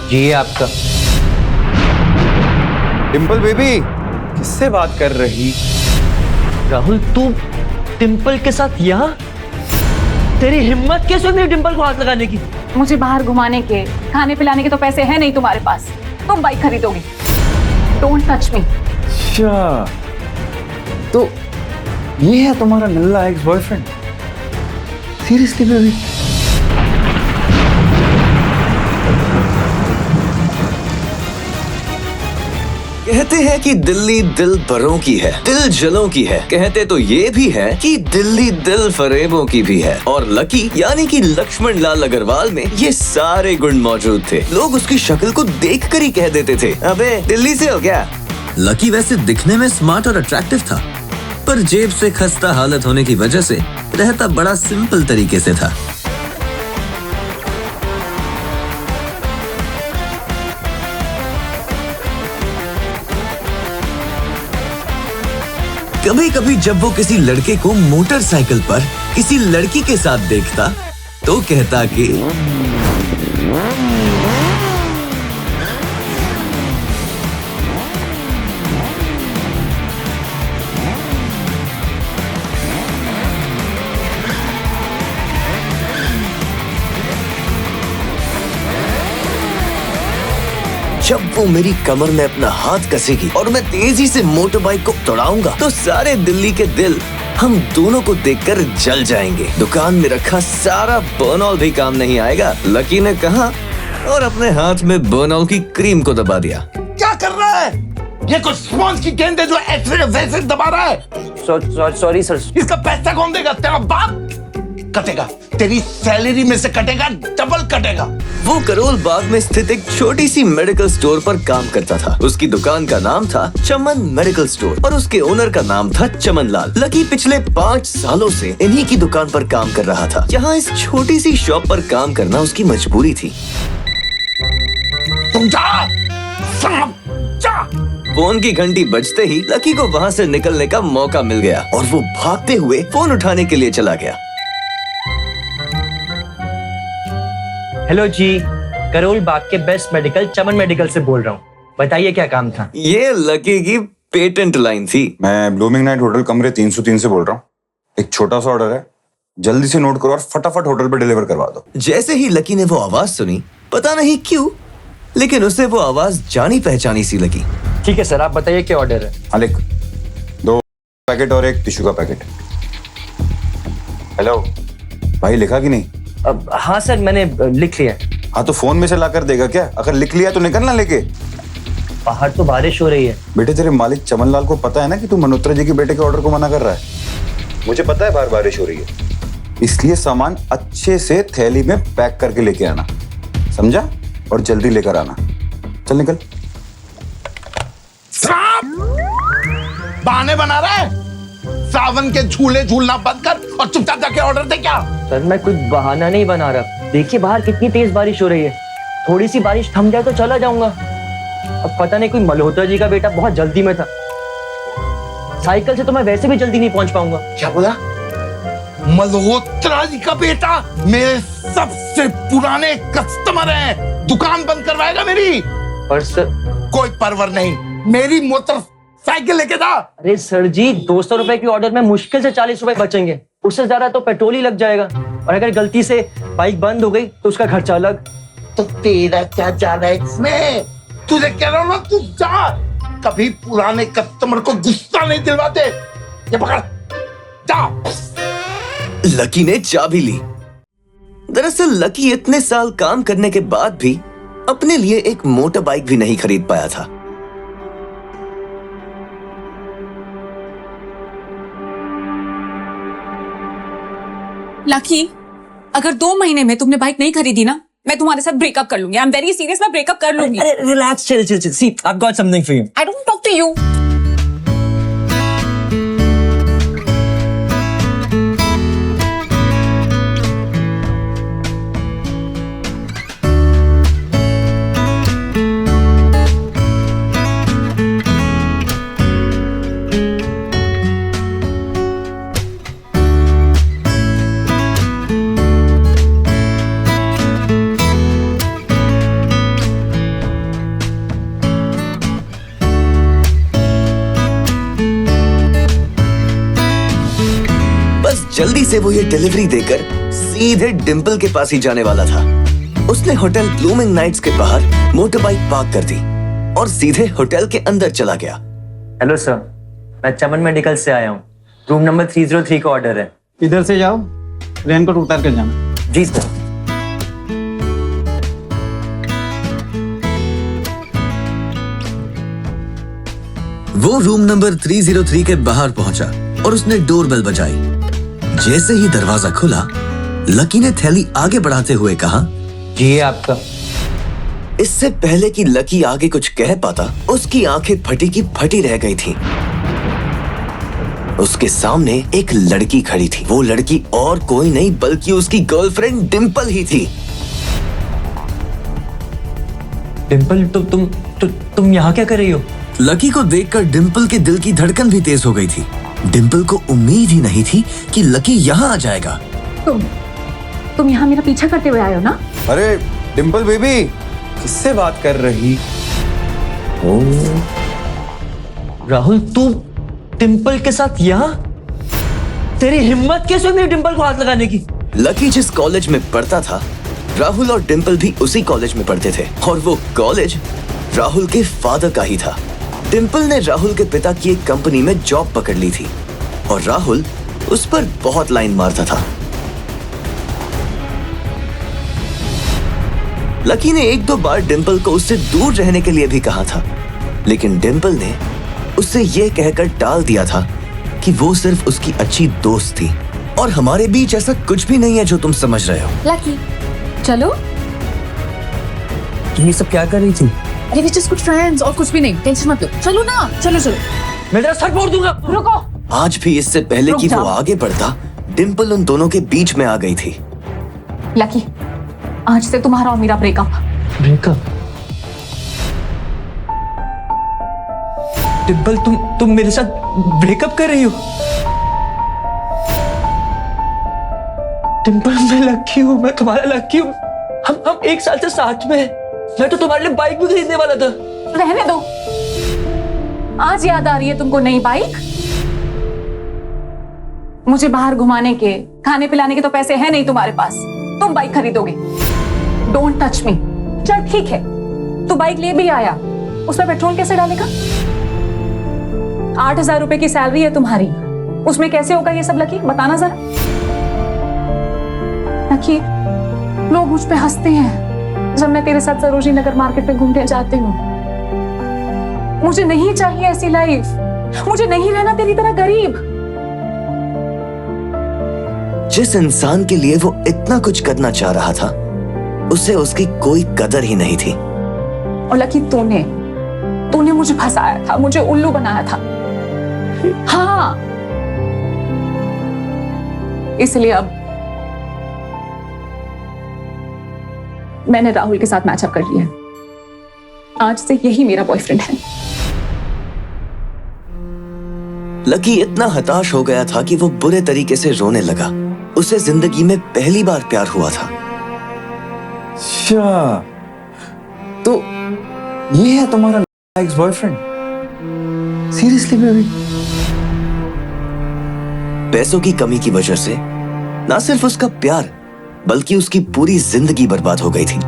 जी ये आपका। डिंपल बेबी किससे बात कर रही? राहुल तू डिंपल के साथ यहाँ? तेरी हिम्मत कैसे हुई डिंपल को हाथ लगाने की? मुझे बाहर घुमाने के, खाने पिलाने के तो पैसे हैं नहीं तुम्हारे पास। तुम बाइक खरीदोगी। Don't touch me. अच्छा तो ये है तुम्हारा नल्ला एक्स बॉयफ्रेंड? Seriously baby? कहते हैं कि दिल्ली दिल भरों की है, दिल जलों की है। कहते तो ये भी है कि दिल्ली दिल फरेबों की भी है। और लकी यानी कि लक्ष्मण लाल अग्रवाल में ये सारे गुण मौजूद थे। लोग उसकी शक्ल को देखकर ही कह देते थे, अबे दिल्ली से हो क्या? लकी वैसे दिखने में स्मार्ट और अट्रैक्टिव था, पर जेब से खस्ता हालत होने की वजह से रहता बड़ा सिंपल तरीके से था। कभी कभी जब वो किसी लड़के को मोटरसाइकिल पर किसी लड़की के साथ देखता तो कहता कि जब वो मेरी कमर में अपना हाथ कसेगी और मैं तेजी से मोटर बाइक को दौड़ाऊंगा तो सारे दिल्ली के दिल हम दोनों को देखकर जल जाएंगे। दुकान में रखा सारा बर्नॉल भी काम नहीं आएगा, लकी ने कहा और अपने हाथ में बर्नॉल की क्रीम को दबा दिया। क्या कर रहा है? ये कुछ स्पॉन्ज की गेंद है जो ऐसे वैसे दबा रहा है। Sorry sir. इसका पैसा कौन देगा? तेरा बाप कटेगा। तेरी सैलरी में से कटेगा, डबल कटेगा। वो करोल बाग में स्थित एक छोटी सी मेडिकल स्टोर पर काम करता था। उसकी दुकान का नाम था चमन मेडिकल स्टोर और उसके ओनर का नाम था चमन लाल। लकी पिछले 5 सालों से इन्हीं की दुकान पर काम कर रहा था। यहाँ इस छोटी सी शॉप पर काम करना उसकी मजबूरी थी। तुम जा, जा। फोन की घंटी बजते ही लकी को वहाँ से निकलने का मौका मिल गया और वो भागते हुए फोन उठाने के लिए चला गया। हेलो जी, करोल बाग के बेस्ट मेडिकल चमन मेडिकल से बोल रहा हूँ। बताइए क्या काम था? ये लकी की पेटेंट लाइन थी। मैं ब्लूमिंग नाइट होटल कमरे 303 से बोल रहा हूँ। एक छोटा सा ऑर्डर है, जल्दी से नोट करो और फटाफट होटल पे डिलीवर करवा दो। जैसे ही लकी ने वो आवाज सुनी, पता नहीं क्यों, लेकिन उसे वो आवाज जानी पहचानी सी लगी। ठीक है सर, आप बताइए क्या ऑर्डर है? हाँ लिख, 2 पैकेट और एक टिश्यू का पैकेट। हेलो भाई, लिखा कि नहीं? हाँ सर, मैंने लिख लिया। हाँ तो फोन में से ला कर देगा क्या? अगर लिख लिया तो निकलना लेके। बाहर तो बारिश हो रही है। बेटे तेरे मालिक चमन लाल को पता है ना कि तू मल्होत्रा जी के बेटे के ऑर्डर को मना कर रहा है। मुझे पता है बाहर बारिश हो रही है, इसलिए सामान अच्छे से थैली में पैक करके लेके आना, समझा? और जल्दी लेकर आना। चल निकल। बहाने बना रहा है? सावन के झूले झूलना बंद कर और चुपचाप जाके ऑर्डर दे। क्या सर, मैं कुछ बहाना नहीं बना रहा। देखिए बाहर कितनी तेज बारिश हो रही है। थोड़ी सी बारिश थम जाए तो चला जाऊंगा। अब पता नहीं, कोई मल्होत्रा जी का बेटा बहुत जल्दी में था। साइकिल से तो मैं वैसे भी जल्दी नहीं पहुंच पाऊंगा। क्या बोला? मल्होत्रा जी का बेटा मेरे सबसे पुराने कस्टमर हैं। दुकान बंद करवाएगा मेरी? पर सर, कोई परवर नहीं, मेरी मोटरसाइकिल लेके जा। अरे सर जी, 200 रुपए की ऑर्डर में मुश्किल से 40 रुपए बचेंगे। उससे ज्यादा तो पेट्रोल ही लग जाएगा। और अगर गलती से बाइक बंद हो गई तो उसका खर्चा अलग। तो तेरा क्या जाना है इसमें? तुझे कह रहा हूं ना, तू जा। कभी पुराने कस्टमर को गुस्सा नहीं दिलवाते। ये पकड़, जा। लकी ने चाबी ली। दरअसल लकी इतने साल काम करने के बाद भी अपने लिए एक मोटर बाइक भी नहीं खरीद पाया था। लकी, अगर 2 महीने में तुमने बाइक नहीं खरीदी ना, मैं तुम्हारे साथ ब्रेकअप कर लूंगी। आई एम वेरी सीरियस, मैं ब्रेकअप कर लूंगी। Relax, chill. See, I have got something for you. I don't talk to you. जल्दी से वो ये डिलीवरी देकर सीधे डिम्पल के पास ही जाने वाला था। उसने होटल ब्लूमिंग नाइट्स के बाहर मोटर बाइक पार्क कर दी और सीधे होटल के अंदर चला गया। हेलो सर, मैं चमन मेडिकल से आया हूँ। रूम नंबर 303 का ऑर्डर है। इधर से जाओ, रेनकोट उतार कर जाना। जी सर। वो रूम नंबर 303 के बाहर पहुंचा और उसने डोरबेल बजाई। जैसे ही दरवाजा खुला, लकी ने थैली आगे बढ़ाते हुए कहा, जी ये आपका। इससे पहले कि लकी आगे कुछ कह पाता, उसकी आंखें फटी की फटी रह गई थी। उसके सामने एक लड़की खड़ी थी। वो लड़की और कोई नहीं बल्कि उसकी गर्लफ्रेंड डिम्पल ही थी। डिम्पल, तुम यहाँ क्या कर रही हो? लकी को देखकर डिम्पल के दिल की धड़कन भी तेज हो गई थी। डिम्पल को उम्मीद ही नहीं थी कि लकी यहाँ आ जाएगा। तुम यहाँ मेरा पीछा करते हुए आए हो ना? अरे डिम्पल बेबी, किससे बात कर रही? राहुल, तू डिम्पल के साथ यहाँ? तेरी हिम्मत कैसे हुई मेरी डिम्पल को हाथ लगाने की? लकी जिस कॉलेज में पढ़ता था, राहुल और डिम्पल भी उसी कॉलेज में पढ़ते थे और वो कॉलेज राहुल के फादर का ही था। डिम्पल ने राहुल के पिता की एक कंपनी में जॉब पकड़ ली थी और राहुल उस पर बहुत लाइन मारता था। लकी ने एक दो बार डिम्पल को उससे दूर रहने के लिए भी कहा था, लेकिन डिम्पल ने उससे यह कहकर टाल दिया था कि वो सिर्फ उसकी अच्छी दोस्त थी और हमारे बीच ऐसा कुछ भी नहीं है जो तुम समझ रहे हो। लकी, चलो। तुम ये सब क्या कर रही थी? अरे वी जस्ट गुड फ्रेंड्स, और कुछ भी नहीं, टेंशन मत लो। चलो ना, चलो चलो। मैं तेरा सर फोड़ दूंगा। रुको। आज भी इससे पहले रुक कि वो जाओ। आगे बढ़ता, डिम्पल उन दोनों के बीच में आ गई थी। लकी, आज से तुम्हारा और मेरा ब्रेकअप। ब्रेकअप? डिम्पल, तुम मेरे साथ ब्रेकअप कर रही हो? डिम्पल, मैं लकी हूँ, मैं तुम्हारा लकी हूँ। हम एक साल से साथ में हैं। मैं तो तुम्हारे लिए बाइक भी खरीदने वाला था। रहने दो। आज याद आ रही है तुमको नई बाइक? मुझे बाहर घुमाने के, खाने पिलाने के तो पैसे हैं नहीं तुम्हारे पास। तुम बाइक खरीदोगे। डोंट टच मी। चल ठीक है, तू बाइक ले भी आया, उसमें पेट्रोल कैसे डालेगा? 8,000 रुपए की सैलरी है तुम्हारी, उसमें कैसे होगा ये सब? लकी, बताना जरा। लकी, लोग मुझ पे हंसते हैं जब मैं तेरे साथ सरोजनी नगर मार्केट में घूमने जाती हूँ। मुझे नहीं चाहिए ऐसी लाइफ। मुझे नहीं रहना तेरी तरह गरीब। जिस इंसान के लिए वो इतना कुछ करना चाह रहा था, उसे उसकी कोई कदर ही नहीं थी। और लकी, तूने मुझे फंसाया था, मुझे उल्लू बनाया था। हाँ, इसलिए अब मैंने राहुल के साथ मैचअप कर लिया है। आज से यही मेरा बॉयफ्रेंड है। लकी इतना हताश हो गया था कि वो बुरे तरीके से रोने लगा। उसे जिंदगी में पहली बार प्यार हुआ था। अच्छा, तो ये है तुम्हारा एक्स बॉयफ्रेंड? Seriously baby? पैसों की कमी की वजह से ना सिर्फ उसका प्यार बल्कि उसकी पूरी जिंदगी बर्बाद हो गई थी।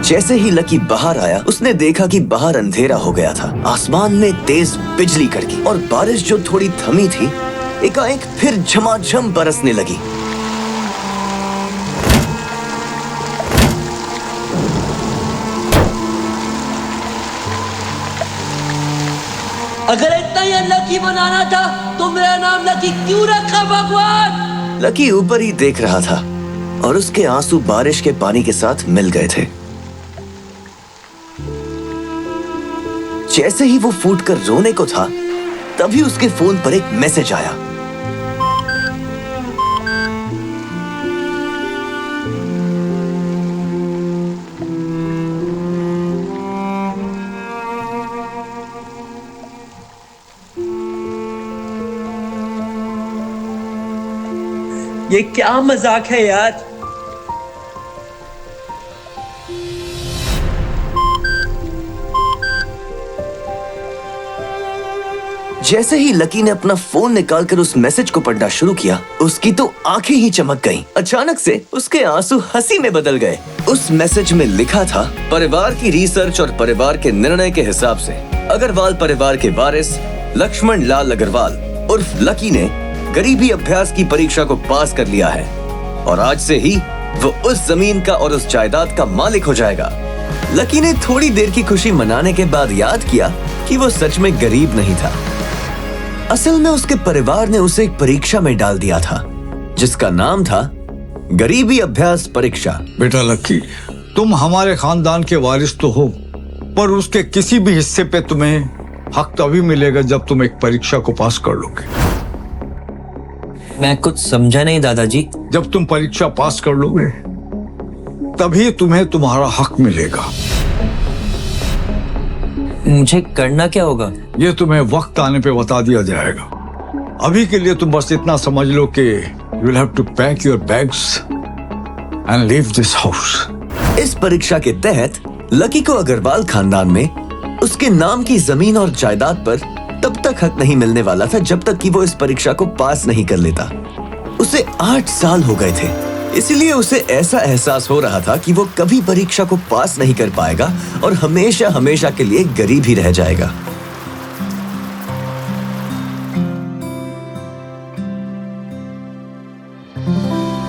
जैसे ही लकी बाहर आया, उसने देखा कि बाहर अंधेरा हो गया था। आसमान में तेज बिजली कड़की और बारिश जो थोड़ी थमी थी, एकाएक फिर झमाझम बरसने लगी। अगर इतना ही लकी बनाना था तो मेरा नाम लकी क्यों रखा भगवान? लकी ऊपर ही देख रहा था और उसके आंसू बारिश के पानी के साथ मिल गए थे। जैसे ही वो फूटकर रोने को था, तभी उसके फोन पर एक मैसेज आया। ये क्या मजाक है यार? जैसे ही लकी ने अपना फोन निकालकर उस मैसेज को पढ़ना शुरू किया, उसकी तो आंखें ही चमक गईं। अचानक से उसके आंसू हंसी में बदल गए। उस मैसेज में लिखा था, परिवार की रिसर्च और परिवार के निर्णय के हिसाब से अग्रवाल परिवार के वारिस लक्ष्मण लाल अग्रवाल उर्फ लकी ने गरीबी अभ्यास की परीक्षा को पास कर लिया है और आज से ही वो उस जमीन का और उस जायदाद का मालिक हो जाएगा। लकी ने थोड़ी देर की खुशी मनाने के बाद याद किया कि वो सच में गरीब नहीं था। असल में उसके परिवार ने उसे एक परीक्षा में डाल दिया था जिसका नाम था गरीबी अभ्यास परीक्षा। बेटा लक्की, तुम हमारे खानदान के वारिस तो हो, पर उसके किसी भी हिस्से पे तुम्हें हक तभी मिलेगा जब तुम एक परीक्षा को पास कर लोगे। मैं कुछ समझा नहीं दादाजी। जब तुम परीक्षा पास कर लोगे तभी तुम्हें तुम्हारा हक मिलेगा। मुझे करना क्या होगा? ये तुम्हें वक्त आने पे बता दिया जाएगा। अभी के लिए तुम बस इतना समझ लो कि you will have to pack your bags and leave this house. इस परीक्षा के तहत लकी को अग्रवाल खानदान में उसके नाम की जमीन और जायदाद पर तब तक हक नहीं मिलने वाला था जब तक कि वो इस परीक्षा को पास नहीं कर लेता। उसे 8 साल हो गए थे, इसलिए उसे ऐसा एहसास हो रहा था कि वो कभी परीक्षा को पास नहीं कर पाएगा और हमेशा हमेशा के लिए गरीब ही रह जाएगा।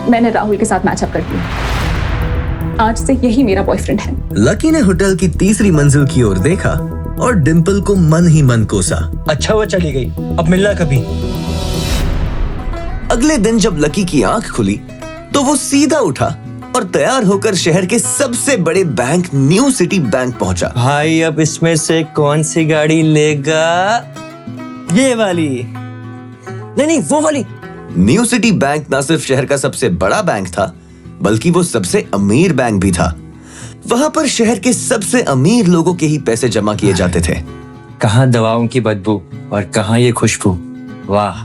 मैंने राहुल के साथ मैचअप कर दिया। आज से यही मेरा बॉयफ्रेंड है। लकी ने होटल की तीसरी मंजिल की ओर देखा और डिंपल को मन ही मन कोसा। अच्छा वो चली गई, अब मिलना कभी। अगले दिन जब लकी की आंख खुली तो वो सीधा उठा और तैयार होकर शहर के सबसे बड़े बैंक न्यू सिटी बैंक पहुंचा। भाई अब इसमें से कौन सी गाड़ी लेगा? ये वाली? नहीं वो वाली। न्यू सिटी बैंक न सिर्फ शहर का सबसे बड़ा बैंक था बल्कि वो सबसे अमीर बैंक भी था। वहां पर शहर के सबसे अमीर लोगों के ही पैसे जमा किए जाते थे। कहाँ दवाओं की बदबू और कहाँ ये खुशबू। वाह।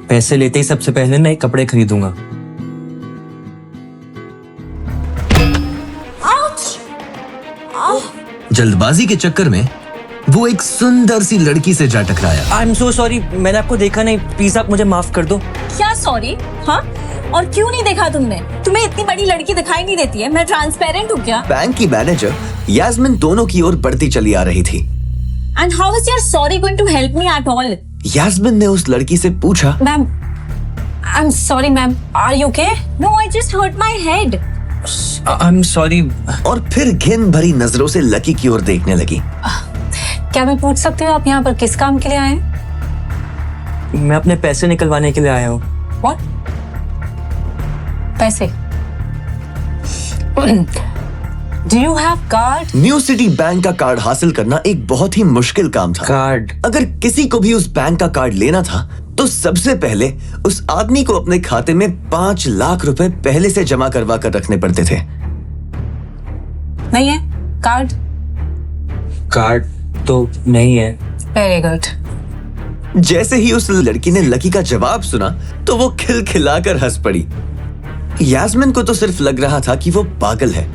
पैसे लेते ही सबसे पहले नए कपड़े खरीदूंगा। जल्दबाजी के चक्कर में वो एक सुंदर सी लड़की से जा टकराया। आई एम सो सॉरी, मैंने आपको देखा नहीं, प्लीज आप मुझे माफ कर दो। क्या सॉरी? हाँ, और क्यों नहीं देखा तुमने? तुम्हें इतनी बड़ी लड़की दिखाई नहीं देती है? मैं ट्रांसपेरेंट हूँ क्या? बैंक की मैनेजर यास्मिन दोनों की ओर बढ़ती चली आ रही थी। And how is your sorry going to help me at all? Yasmin ने उस लड़की से पूछा, ma'am, I am sorry ma'am, are you okay? No, I just hurt my head. I am sorry. और फिर घिन भरी नजरों से लकी की ओर देखने लगी। क्या मैं पूछ सकती हूँ आप यहाँ पर किस काम के लिए आए हैं? मैं अपने पैसे निकलवाने के लिए आया हूँ। What? पैसे? Do you have card? New city bank का कार्ड हासिल करना एक बहुत ही मुश्किल काम था। कार्ड? अगर किसी को भी उस बैंक का कार्ड लेना था तो सबसे पहले उस आदमी को अपने खाते में 5 लाख रुपए पहले से जमा करवा कर रखने पड़ते थे। नहीं है कार्ड? कार्ड तो नहीं है। Very good. जैसे ही उस लड़की ने लकी का जवाब सुना तो वो खिलखिलाकर हंस पड़ी। यास्मिन को तो सिर्फ लग रहा था कि वो पागल है,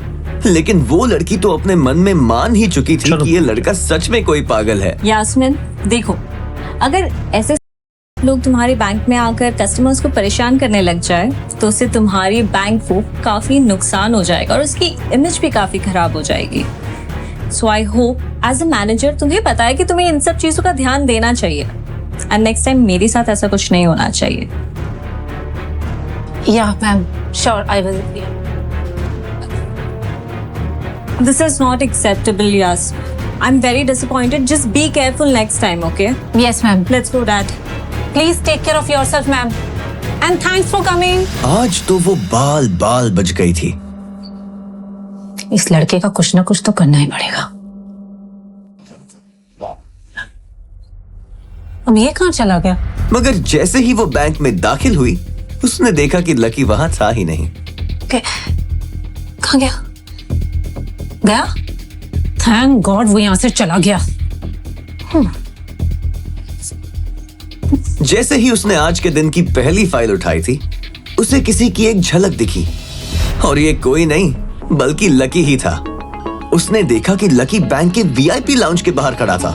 लेकिन वो लड़की तो अपने मन में मान ही चुकी थी कि ये लड़का सच में कोई पागल है। यास्मिन देखो, अगर ऐसे लोग तुम्हारे बैंक में आकर कस्टमर्स को परेशान करने लग जाए तो उससे तुम्हारी बैंक को काफी नुकसान हो जाएगा और उसकी इमेज भी काफी खराब हो जाएगी। So I hope as a manager तुम्हें पता है कि तुम्हें इन सब चीजों का ध्यान देना चाहिए एंड नेक्स्ट टाइम मेरे साथ ऐसा कुछ नहीं होना चाहिए। या ma'am, sure I will. This is not acceptable, Yas. I'm very disappointed. Just be careful next time, okay? Yes, ma'am. Let's go, Dad. Please take care of yourself, ma'am. And thanks for coming. आज तो वो बाल बाल बच गई थी। इस लड़के का कुछ ना कुछ तो करना ही पड़ेगा। अब ये कहाँ चला गया? मगर जैसे ही वो बैंक में दाखिल हुई उसने देखा कि लकी वहां था ही नहीं। कहाँ गया? गया? थैंक गॉड वो यहाँ से चला गया। जैसे ही उसने आज के दिन की पहली फाइल उठाई थी उसे किसी की एक झलक दिखी और ये कोई नहीं बल्कि लकी ही था। उसने देखा कि लकी बैंक के वीआईपी लाउंज के बाहर खड़ा था।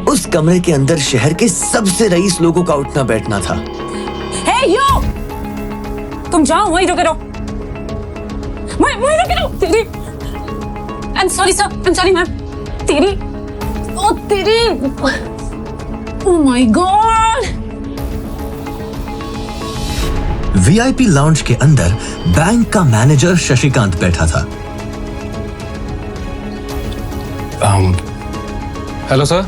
उस कमरे के अंदर शहर के सबसे रईस लोगों का उठना बैठना था। हे यू, तुम जाओ, वहीं रुके रहो, वहीं रुके रहो। तेरी, आई am sorry sir, I am sorry ma'am. तेरी, ओ तेरी, oh my God. VIP lounge के अंदर बैंक का मैनेजर शशिकांत बैठा था। हेलो सर,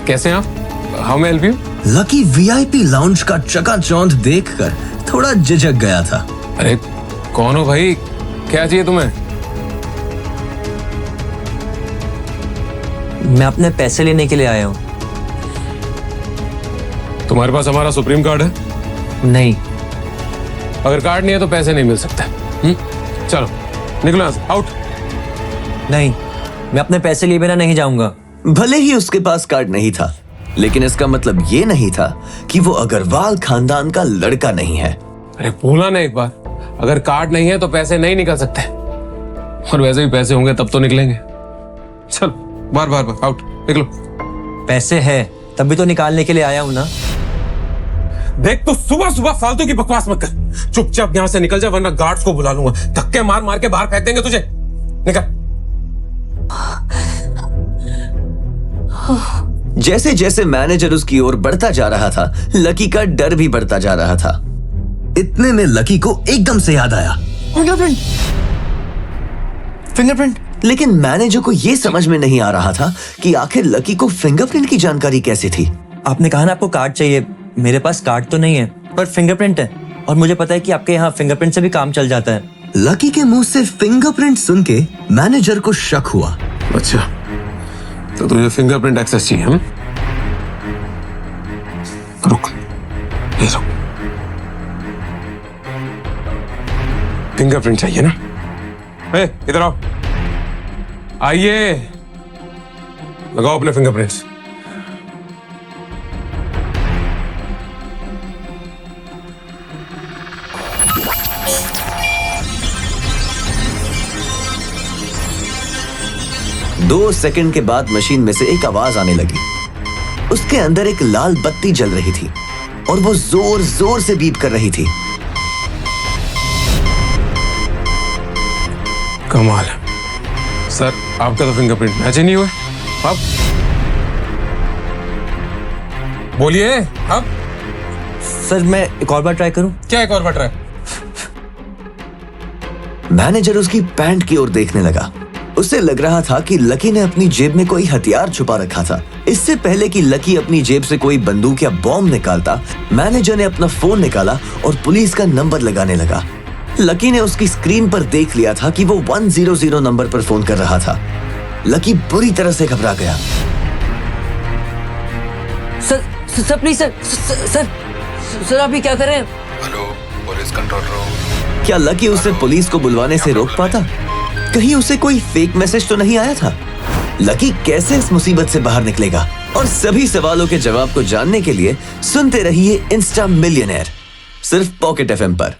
कैसे हैं आप? How may help you? Lucky VIP lounge का चकाचौंध देखकर थोड़ा झिझक गया था। अरे कौन हो भाई, क्या चाहिए तुम्हें? मैं अपने पैसे लेने के लिए आया हूँ। तुम्हारे पास हमारा सुप्रीम कार्ड है? नहीं। अगर कार्ड नहीं है तो पैसे नहीं मिल सकते। चलो निकलो यहाँ से, आउट। नहीं, मैं अपने पैसे लिए बिना नहीं जाऊंगा। भले ही उसके पास कार्ड नहीं था, लेकिन इसका मतलब ये नहीं था कि वो अग्रवाल खानदान का लड़का नहीं है। अरे बोला ना एक बार, अगर कार्ड नहीं है तो पैसे नहीं निकल सकते, और वैसे भी पैसे होंगे तब तो निकलेंगे। चल बार बार बार आउट, निकलो। पैसे है तभी तो निकालने के लिए आया हूँ ना। देख, तो सुबह सुबह फालतू की बकवास मत कर, चुपचाप यहाँ से निकल जा, वरना गार्ड्स को बुला लूंगा, धक्के मार मार के बाहर फेंक देंगे तुझे। निकल। जैसे जैसे मैनेजर उसकी ओर बढ़ता जा रहा था, लकी का डर भी बढ़ता जा रहा था। इतने में लकी को एकदम से याद आया, फिंगरप्रिंट। लेकिन मैनेजर को यह समझ में नहीं आ रहा था कि आखिर लकी को फिंगरप्रिंट की जानकारी कैसे थी। आपने कहा ना आपको कार्ड चाहिए, मेरे पास कार्ड तो नहीं है पर फिंगरप्रिंट है, और मुझे पता है कि आपके यहाँ फिंगरप्रिंट से भी काम चल जाता है। लकी के मुंह से फिंगरप्रिंट सुन के मैनेजर को शक हुआ। अच्छा, तो तुझे फिंगरप्रिंट एक्सेस चाहिए? रुक, ये रुक। फिंगरप्रिंट चाहिए ना? इधर आओ, आइए, लगाओ अपने फिंगरप्रिंट्स। दो सेकंड के बाद मशीन में से एक आवाज आने लगी। उसके अंदर एक लाल बत्ती जल रही थी और वो जोर जोर से बीप कर रही थी। कमाल है सर, आपका तो फिंगरप्रिंट मैच ही नहीं हुआ। अब बोलिए, अब सर मैं एक और बार ट्राई करूं? क्या एक और बार ट्राई? मैनेजर उसकी पैंट की ओर देखने लगा। उसे लग रहा था कि लकी ने अपनी जेब में कोई हथियार छुपा रखा था। इससे पहले कि लकी अपनी जेब से कोई बंदूक या बॉम्ब निकालता, मैनेजर ने अपना फोन निकाला और पुलिस का नंबर लगाने लगा। लकी ने उसकी स्क्रीन पर देख लिया था कि वो 100 नंबर पर फोन कर रहा था। लकी बुरी तरह से घबरा गया। सर प्लीज सर आप ये क्या कर रहे हैं? Hello, police control room. क्या लकी उसे पुलिस को बुलवाने से रोक पाता? कहीं उसे कोई फेक मैसेज तो नहीं आया था? लकी कैसे इस मुसीबत से बाहर निकलेगा? और सभी सवालों के जवाब को जानने के लिए सुनते रहिए इंस्टा मिलियनेयर, सिर्फ पॉकेट एफएम पर।